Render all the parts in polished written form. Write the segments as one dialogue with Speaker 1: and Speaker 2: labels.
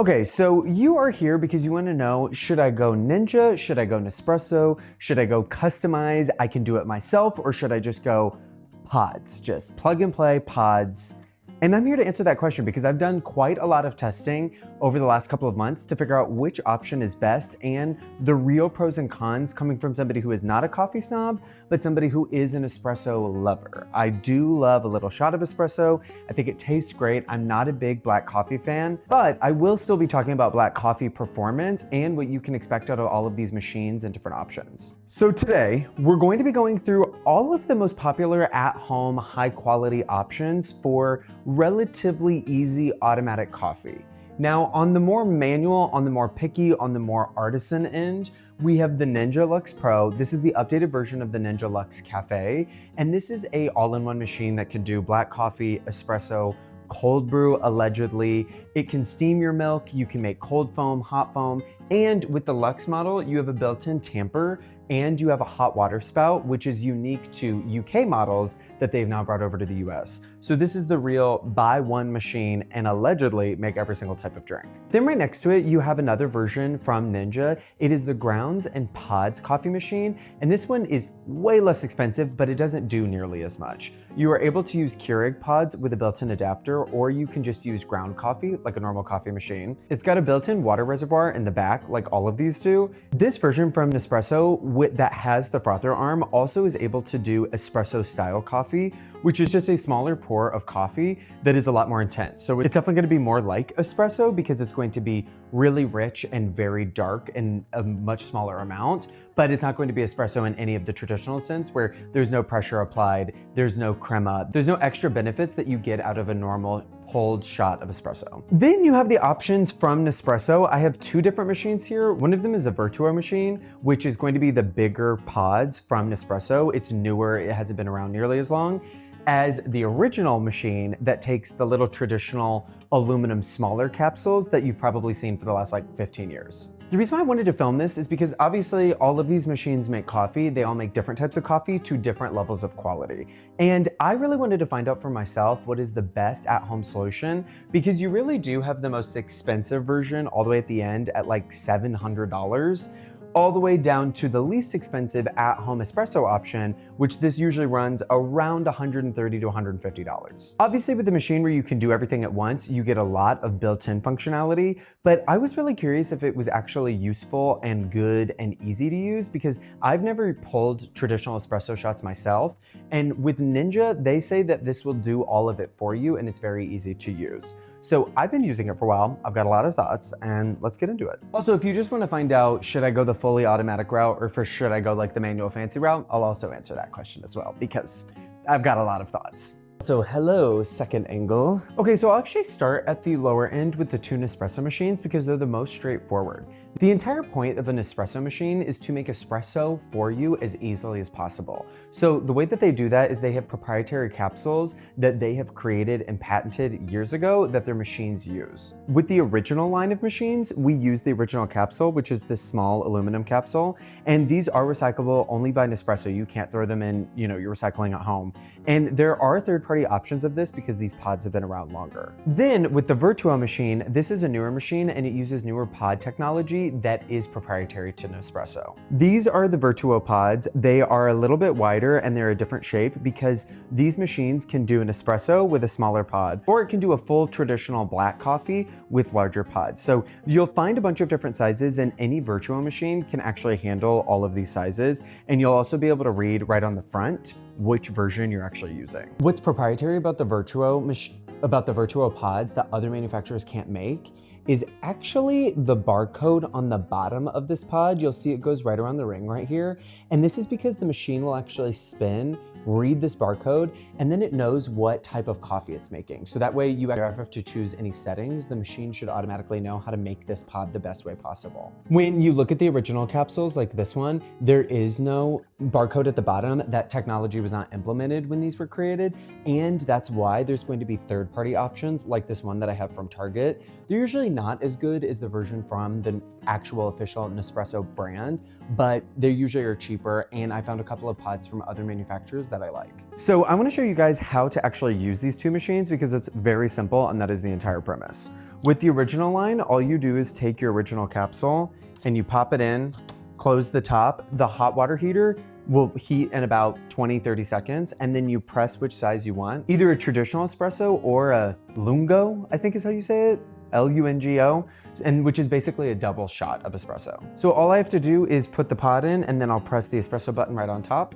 Speaker 1: Okay, so you are here because you want to know, should I go Ninja? Should I go Nespresso? Should I go customize? I can do it myself, or should I just go pods? Just plug and play pods. And I'm here to answer that question because I've done quite a lot of testing over the last couple of months to figure out which option is best and the real pros and cons coming from somebody who is not a coffee snob, but somebody who is an espresso lover. I do love a little shot of espresso. I think it tastes great. I'm not a big black coffee fan, but I will still be talking about black coffee performance and what you can expect out of all of these machines and different options. So today, we're going to be going through all of the most popular at-home, high-quality options for relatively easy automatic coffee. Now, on the more manual, on the more picky, on the more artisan end, we have the Ninja Luxe Pro. This is the updated version of the Ninja Luxe Cafe, and this is a all-in-one machine that can do black coffee, espresso, cold brew, allegedly. It can steam your milk, you can make cold foam, hot foam, and with the Luxe model, you have a built-in tamper and you have a hot water spout, which is unique to UK models that they've now brought over to the US. So this is the real buy one machine and allegedly make every single type of drink. Then right next to it, you have another version from Ninja. It is the Grounds and Pods coffee machine. And this one is way less expensive, but it doesn't do nearly as much. You are able to use Keurig pods with a built-in adapter, or you can just use ground coffee like a normal coffee machine. It's got a built-in water reservoir in the back, like all of these do. This version from Nespresso that has the frother arm also is able to do espresso style coffee, which is just a smaller pour of coffee that is a lot more intense. So it's definitely gonna be more like espresso because it's going to be really rich and very dark in a much smaller amount, but it's not going to be espresso in any of the traditional sense where there's no pressure applied, there's no crema, there's no extra benefits that you get out of a normal pulled shot of espresso. Then you have the options from Nespresso. I have two different machines here. One of them is a Vertuo machine, which is going to be the bigger pods from Nespresso. It's newer, it hasn't been around nearly as long as the original machine that takes the little traditional aluminum smaller capsules that you've probably seen for the last like 15 years. The reason why I wanted to film this is because obviously all of these machines make coffee. They all make different types of coffee to different levels of quality. And I really wanted to find out for myself what is the best at-home solution, because you really do have the most expensive version all the way at the end at like $700. All the way down to the least expensive at-home espresso option, which this usually runs around $130 to $150. Obviously with the machine where you can do everything at once, you get a lot of built-in functionality, but I was really curious if it was actually useful and good and easy to use because I've never pulled traditional espresso shots myself. And with Ninja, they say that this will do all of it for you and it's very easy to use. So I've been using it for a while. I've got a lot of thoughts and let's get into it. Also, if you just want to find out, should I go the fully automatic route or should I go like the manual fancy route? I'll also answer that question as well because I've got a lot of thoughts. So hello, second angle. Okay, so I'll actually start at the lower end with the two Nespresso machines because they're the most straightforward. The entire point of an espresso machine is to make espresso for you as easily as possible. So the way that they do that is they have proprietary capsules that they have created and patented years ago that their machines use. With the original line of machines, we use the original capsule, which is this small aluminum capsule, and these are recyclable only by Nespresso. You can't throw them in, your recycling at home. And there are third-party options of this because these pods have been around longer. Then with the Vertuo machine, this is a newer machine and it uses newer pod technology that is proprietary to Nespresso. These are the Vertuo pods. They are a little bit wider and they're a different shape because these machines can do an espresso with a smaller pod, or it can do a full traditional black coffee with larger pods. So you'll find a bunch of different sizes and any Vertuo machine can actually handle all of these sizes. And you'll also be able to read right on the front which version you're actually using. What's proprietary about the Vertuo pods that other manufacturers can't make is actually the barcode on the bottom of this pod. You'll see it goes right around the ring right here. And this is because the machine will actually spin, read this barcode, and then it knows what type of coffee it's making. So that way you don't have to choose any settings. The machine should automatically know how to make this pod the best way possible. When you look at the original capsules like this one, there is no barcode at the bottom. That technology was not implemented when these were created. And that's why there's going to be third-party options like this one that I have from Target. They're usually not as good as the version from the actual official Nespresso brand, but they usually are cheaper. And I found a couple of pods from other manufacturers that I like. So I want to show you guys how to actually use these two machines because it's very simple and that is the entire premise. With the original line, all you do is take your original capsule and you pop it in, close the top. The hot water heater will heat in about 20-30 seconds, and then you press which size you want. Either a traditional espresso or a lungo, I think is how you say it, Lungo, and which is basically a double shot of espresso. So all I have to do is put the pod in, and then I'll press the espresso button right on top.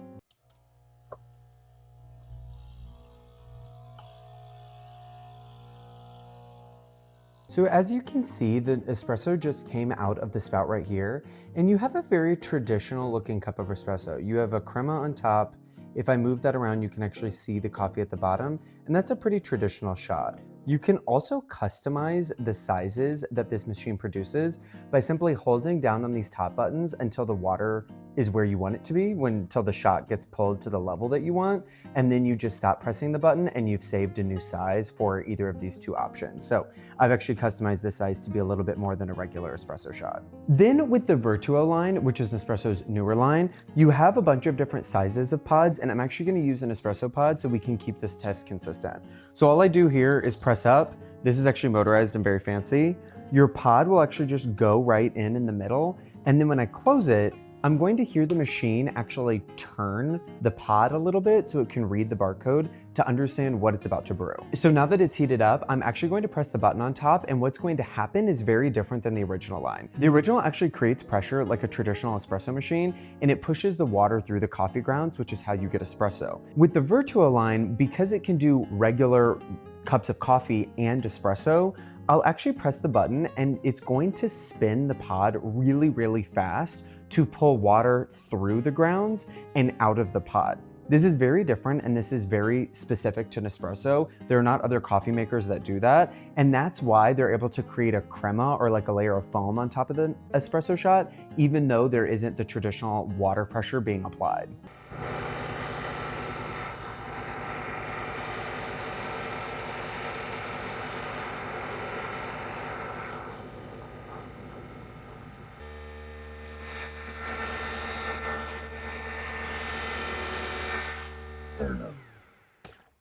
Speaker 1: So as you can see, the espresso just came out of the spout right here, and you have a very traditional looking cup of espresso. You have a crema on top. If I move that around, you can actually see the coffee at the bottom, and that's a pretty traditional shot. You can also customize the sizes that this machine produces by simply holding down on these top buttons until the water is where you want it to be, until the shot gets pulled to the level that you want, and then you just stop pressing the button and you've saved a new size for either of these two options. So I've actually customized this size to be a little bit more than a regular espresso shot. Then with the Virtuo line, which is Nespresso's newer line, you have a bunch of different sizes of pods, and I'm actually gonna use an espresso pod so we can keep this test consistent. So all I do here is press up. This is actually motorized and very fancy. Your pod will actually just go right in the middle, and then when I close it, I'm going to hear the machine actually turn the pod a little bit so it can read the barcode to understand what it's about to brew. So now that it's heated up, I'm actually going to press the button on top, and what's going to happen is very different than the original line. The original actually creates pressure like a traditional espresso machine, and it pushes the water through the coffee grounds, which is how you get espresso. With the Virtuo line, because it can do regular cups of coffee and espresso, I'll actually press the button and it's going to spin the pod really, really fast to pull water through the grounds and out of the pod. This is very different, and this is very specific to Nespresso. There are not other coffee makers that do that, and that's why they're able to create a crema or like a layer of foam on top of the espresso shot, even though there isn't the traditional water pressure being applied.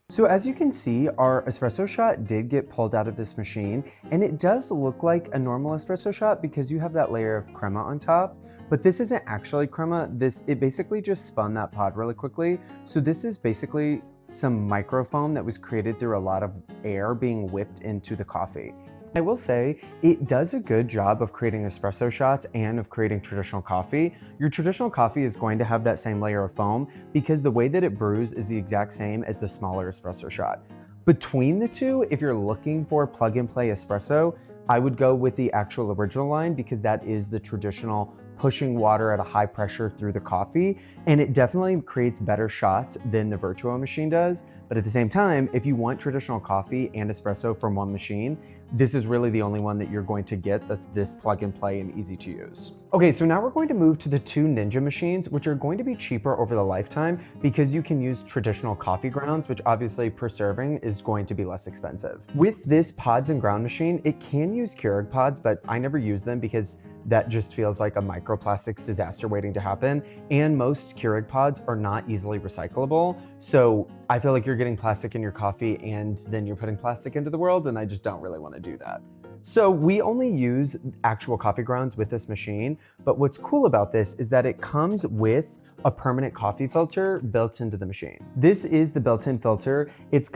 Speaker 1: So as you can see, our espresso shot did get pulled out of this machine, and it does look like a normal espresso shot because you have that layer of crema on top, but this isn't actually crema. It basically just spun that pod really quickly. So this is basically some microfoam that was created through a lot of air being whipped into the coffee. I will say it does a good job of creating espresso shots and of creating traditional coffee. Your traditional coffee is going to have that same layer of foam because the way that it brews is the exact same as the smaller espresso shot. Between the two, if you're looking for plug and play espresso, I would go with the actual original line because that is the traditional pushing water at a high pressure through the coffee, and it definitely creates better shots than the Virtuo machine does. But at the same time, if you want traditional coffee and espresso from one machine, this is really the only one that you're going to get that's this plug and play and easy to use. Okay, so now we're going to move to the two Ninja machines, which are going to be cheaper over the lifetime because you can use traditional coffee grounds, which obviously per serving is going to be less expensive. With this pods and ground machine, it can use Keurig pods, but I never use them because that just feels like a microplastics disaster waiting to happen. And most Keurig pods are not easily recyclable. So I feel like you're getting plastic in your coffee and then you're putting plastic into the world, and I just don't really want to do that. So we only use actual coffee grounds with this machine, but what's cool about this is that it comes with a permanent coffee filter built into the machine. This is the built-in filter. It's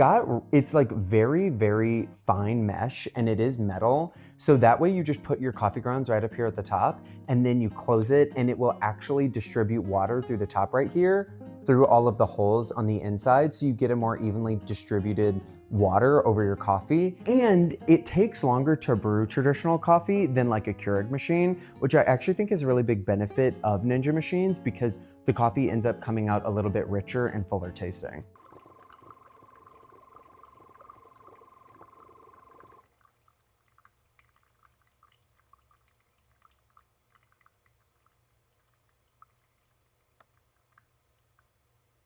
Speaker 1: like very, very fine mesh, and it is metal. So that way you just put your coffee grounds right up here at the top, and then you close it, and it will actually distribute water through the top right here, through all of the holes on the inside, so you get a more evenly distributed water over your coffee. And it takes longer to brew traditional coffee than like a Keurig machine, which I actually think is a really big benefit of Ninja machines because the coffee ends up coming out a little bit richer and fuller tasting.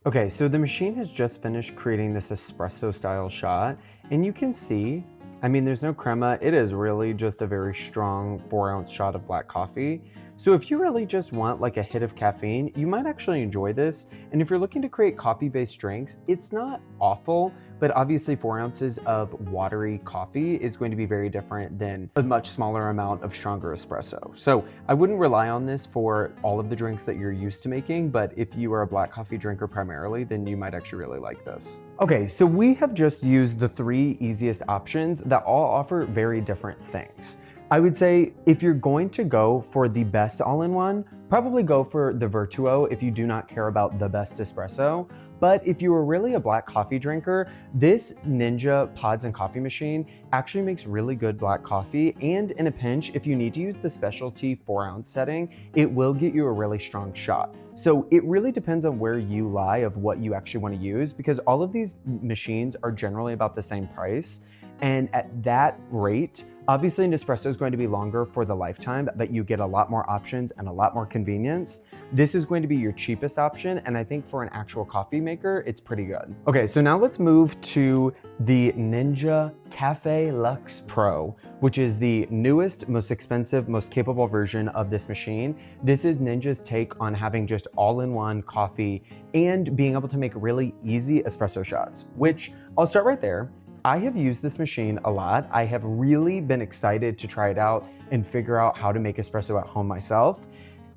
Speaker 1: Okay, so the machine has just finished creating this espresso style shot, and you can see, I mean, there's no crema. It is really just a very strong 4-ounce shot of black coffee. So if you really just want like a hit of caffeine, you might actually enjoy this. And if you're looking to create coffee-based drinks, it's not awful, but obviously 4 ounces of watery coffee is going to be very different than a much smaller amount of stronger espresso. So I wouldn't rely on this for all of the drinks that you're used to making, but if you are a black coffee drinker primarily, then you might actually really like this. Okay, so we have just used the 3 easiest options that all offer very different things. I would say if you're going to go for the best all-in-one, probably go for the Vertuo if you do not care about the best espresso. But if you are really a black coffee drinker, this Ninja pods and coffee machine actually makes really good black coffee. And in a pinch, if you need to use the specialty 4-ounce setting, it will get you a really strong shot. So it really depends on where you lie of what you actually want to use, because all of these machines are generally about the same price. And at that rate, obviously Nespresso is going to be longer for the lifetime, but you get a lot more options and a lot more convenience. This is going to be your cheapest option, and I think for an actual coffee maker, it's pretty good. Okay, so now let's move to the Ninja Cafe Luxe Pro, which is the newest, most expensive, most capable version of this machine. This is Ninja's take on having just all-in-one coffee and being able to make really easy espresso shots, which I'll start right there. I have used this machine a lot. I have really been excited to try it out and figure out how to make espresso at home myself.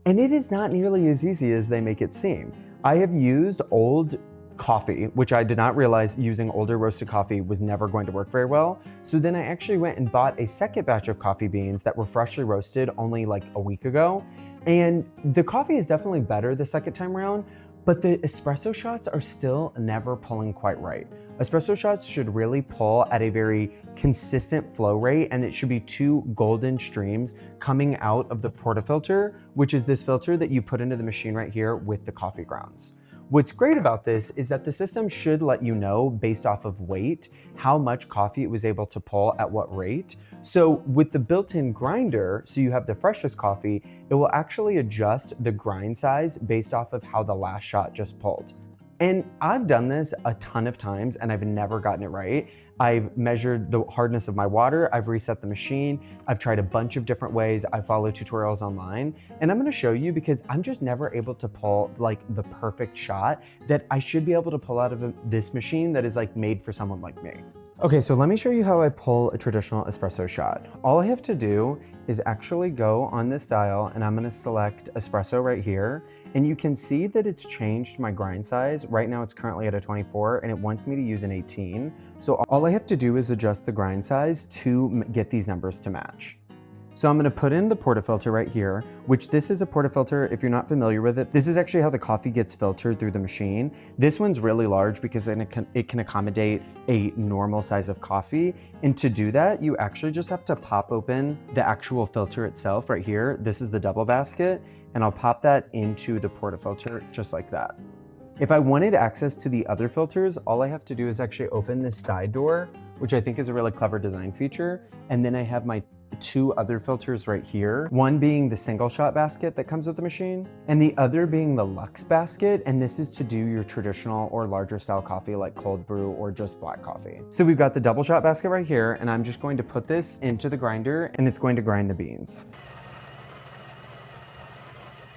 Speaker 1: And it is not nearly as easy as they make it seem. I have used old coffee, which I did not realize using older roasted coffee was never going to work very well. So then I actually went and bought a second batch of coffee beans that were freshly roasted only like a week ago. And the coffee is definitely better the second time around, but the espresso shots are still never pulling quite right. Espresso shots should really pull at a very consistent flow rate, and it should be 2 golden streams coming out of the portafilter, which is this filter that you put into the machine right here with the coffee grounds. What's great about this is that the system should let you know based off of weight how much coffee it was able to pull at what rate. So with the built-in grinder, so you have the freshest coffee, it will actually adjust the grind size based off of how the last shot just pulled. And I've done this a ton of times and I've never gotten it right. I've measured the hardness of my water, I've reset the machine, I've tried a bunch of different ways, I follow tutorials online, and I'm gonna show you because I'm just never able to pull like the perfect shot that I should be able to pull out of this machine that is like made for someone like me. Okay, so let me show you how I pull a traditional espresso shot. All I have to do is actually go on this dial and I'm gonna select espresso right here. And you can see that it's changed my grind size. Right now it's currently at a 24 and it wants me to use an 18. So all I have to do is adjust the grind size to get these numbers to match. So I'm gonna put in the portafilter right here, which this is a portafilter. If you're not familiar with it, this is actually how the coffee gets filtered through the machine. This one's really large because it can accommodate a normal size of coffee. And to do that, you actually just have to pop open the actual filter itself right here. This is the double basket, and I'll pop that into the portafilter just like that. If I wanted access to the other filters, all I have to do is actually open this side door, which I think is a really clever design feature. And then I have my 2 other filters right here, one being the single shot basket that comes with the machine, and the other being the Luxe basket, and this is to do your traditional or larger style coffee like cold brew or just black coffee. So we've got the double shot basket right here, and I'm just going to put this into the grinder and it's going to grind the beans.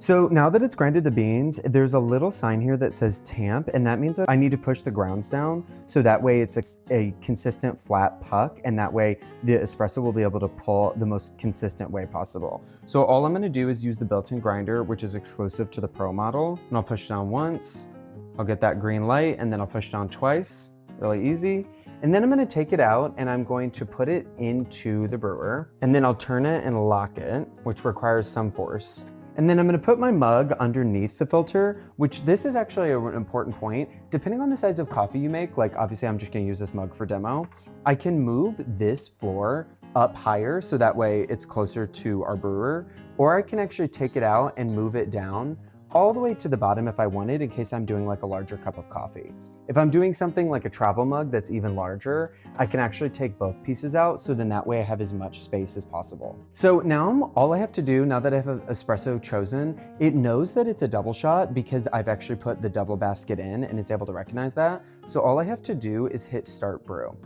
Speaker 1: So now that it's grinded the beans, there's a little sign here that says tamp, and that means that I need to push the grounds down so that way it's a consistent flat puck, and that way the espresso will be able to pull the most consistent way possible. So all I'm gonna do is use the built-in grinder, which is exclusive to the Pro model, and I'll push down once, I'll get that green light, and then I'll push down twice, really easy. And then I'm gonna take it out and I'm going to put it into the brewer, and then I'll turn it and lock it, which requires some force. And then I'm gonna put my mug underneath the filter, which this is actually an important point. Depending on the size of coffee you make, like obviously I'm just gonna use this mug for demo, I can move this floor up higher so that way it's closer to our brewer, or I can actually take it out and move it down all the way to the bottom if I wanted, in case I'm doing like a larger cup of coffee. If I'm doing something like a travel mug that's even larger, I can actually take both pieces out, so then that way I have as much space as possible. So now all I have to do, now that I have an espresso chosen, it knows that it's a double shot because I've actually put the double basket in and it's able to recognize that. So all I have to do is hit start brew.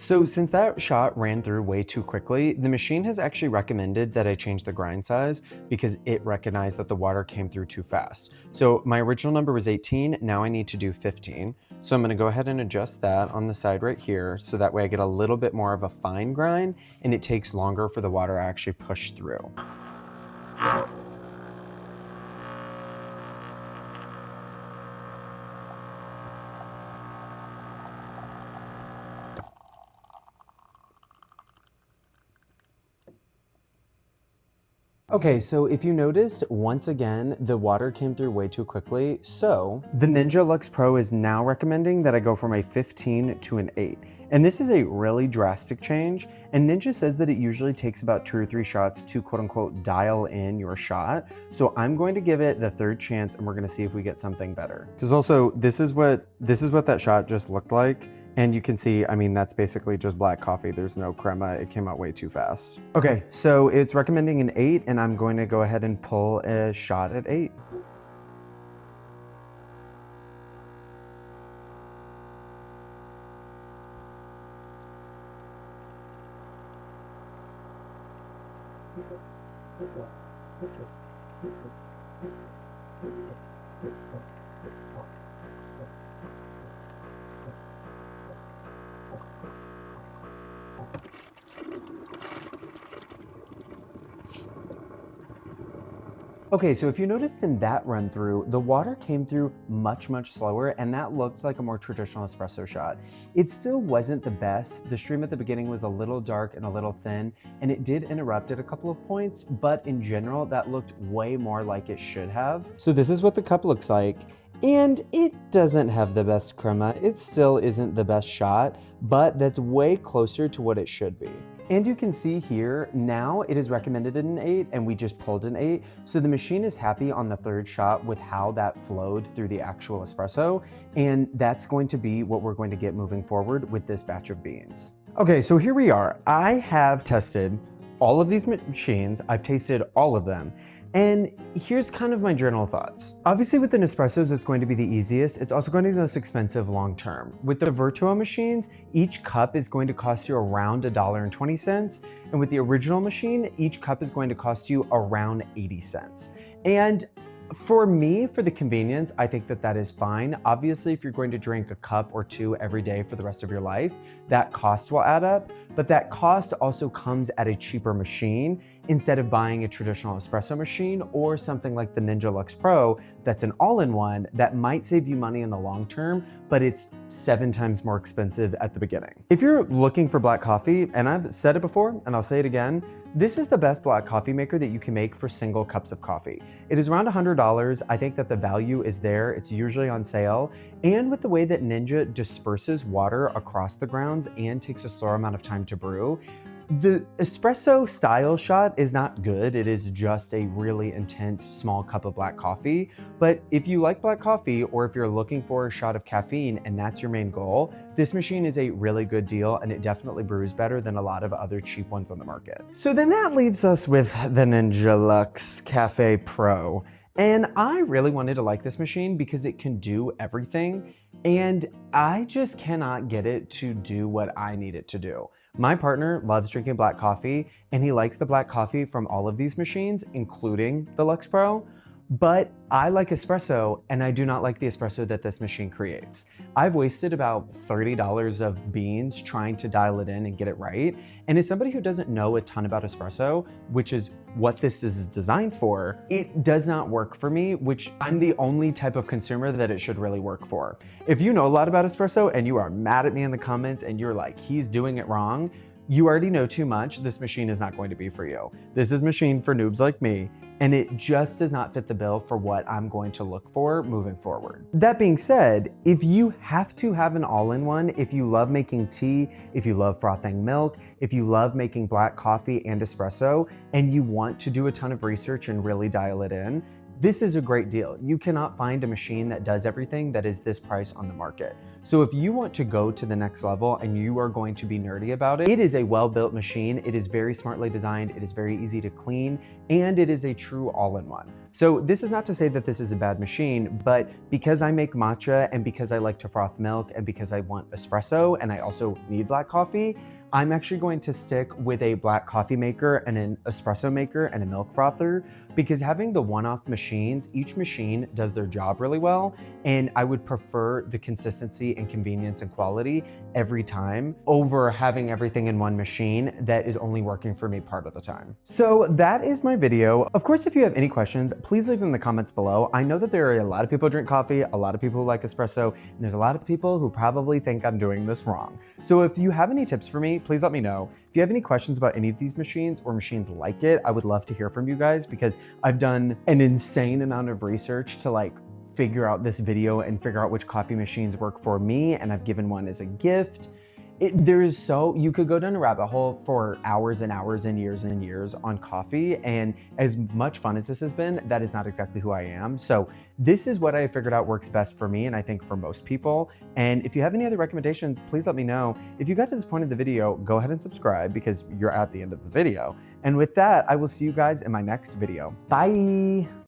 Speaker 1: So since that shot ran through way too quickly, the machine has actually recommended that I change the grind size because it recognized that the water came through too fast. So my original number was 18, now I need to do 15. So I'm gonna go ahead and adjust that on the side right here so that way I get a little bit more of a fine grind and it takes longer for the water to actually push through. Okay, so if you noticed, once again, the water came through way too quickly. So the Ninja Luxe Pro is now recommending that I go from a 15 to an 8. And this is a really drastic change. And Ninja says that it usually takes about 2 or 3 shots to quote unquote dial in your shot. So I'm going to give it the third chance and we're gonna see if we get something better. Because also this is what that shot just looked like. And you can see, I mean, that's basically just black coffee. There's no crema. It came out way too fast. Okay, so it's recommending an 8 and I'm going to go ahead and pull a shot at 8. Okay, so if you noticed in that run through, the water came through much slower and that looked like a more traditional espresso shot. It still wasn't the best. The stream at the beginning was a little dark and a little thin, and it did interrupt at a couple of points, but in general, that looked way more like it should have. So this is what the cup looks like. And it doesn't have the best crema. It still isn't the best shot, but that's way closer to what it should be. And you can see here, now it is recommended an 8 and we just pulled an 8. So the machine is happy on the third shot with how that flowed through the actual espresso. And that's going to be what we're going to get moving forward with this batch of beans. Okay, so here we are. I have tested all of these machines. I've tasted all of them. And here's kind of my general thoughts. Obviously with the Nespressos, it's going to be the easiest. It's also going to be the most expensive long-term. With the Virtuo machines, each cup is going to cost you around $1.20. And with the original machine, each cup is going to cost you around 80 cents. And for me, for the convenience, I think that that is fine. Obviously, if you're going to drink a cup or 2 every day for the rest of your life, that cost will add up, but that cost also comes at a cheaper machine instead of buying a traditional espresso machine or something like the Ninja Luxe Pro that's an all-in-one that might save you money in the long term, but it's 7 times more expensive at the beginning. If you're looking for black coffee, and I've said it before, and I'll say it again, this is the best black coffee maker that you can make for single cups of coffee. It is around $100. I think that the value is there. It's usually on sale. And with the way that Ninja disperses water across the grounds and takes a slower amount of time to brew, the espresso style shot is not good. It is just a really intense small cup of black coffee. But if you like black coffee or if you're looking for a shot of caffeine and that's your main goal, this machine is a really good deal and it definitely brews better than a lot of other cheap ones on the market. So then that leaves us with the Ninja Luxe Cafe Pro. And I really wanted to like this machine because it can do everything. And I just cannot get it to do what I need it to do. My partner loves drinking black coffee and he likes the black coffee from all of these machines, including the Luxe Pro. But I like espresso and I do not like the espresso that this machine creates. I've wasted about $30 of beans trying to dial it in and get it right. And as somebody who doesn't know a ton about espresso, which is what this is designed for, it does not work for me, which I'm the only type of consumer that it should really work for. If you know a lot about espresso and you are mad at me in the comments and you're like, he's doing it wrong, you already know too much. This machine is not going to be for you. This is a machine for noobs like me, and it just does not fit the bill for what I'm going to look for moving forward. That being said, if you have to have an all-in-one, if you love making tea, if you love frothing milk, if you love making black coffee and espresso, and you want to do a ton of research and really dial it in, this is a great deal. You cannot find a machine that does everything that is this price on the market. So if you want to go to the next level and you are going to be nerdy about it, it is a well-built machine. It is very smartly designed. It is very easy to clean, and it is a true all-in-one. So this is not to say that this is a bad machine, but because I make matcha and because I like to froth milk and because I want espresso and I also need black coffee, I'm actually going to stick with a black coffee maker and an espresso maker and a milk frother, because having the one-off machines, each machine does their job really well, and I would prefer the consistency and convenience and quality every time over having everything in one machine that is only working for me part of the time. So that is my video. Of course, if you have any questions, please leave them in the comments below. I know that there are a lot of people who drink coffee, a lot of people who like espresso, and there's a lot of people who probably think I'm doing this wrong. So if you have any tips for me, please let me know. If you have any questions about any of these machines or machines like it, I would love to hear from you guys, because I've done an insane amount of research to figure out this video and figure out which coffee machines work for me, and I've given one as a gift. You could go down a rabbit hole for hours and hours and years on coffee, and as much fun as this has been, that is not exactly who I am. So this is what I figured out works best for me, and I think for most people. And if you have any other recommendations, please let me know. If you got to this point of the video, go ahead and subscribe, because you're at the end of the video. And with that, I will see you guys in my next video. Bye.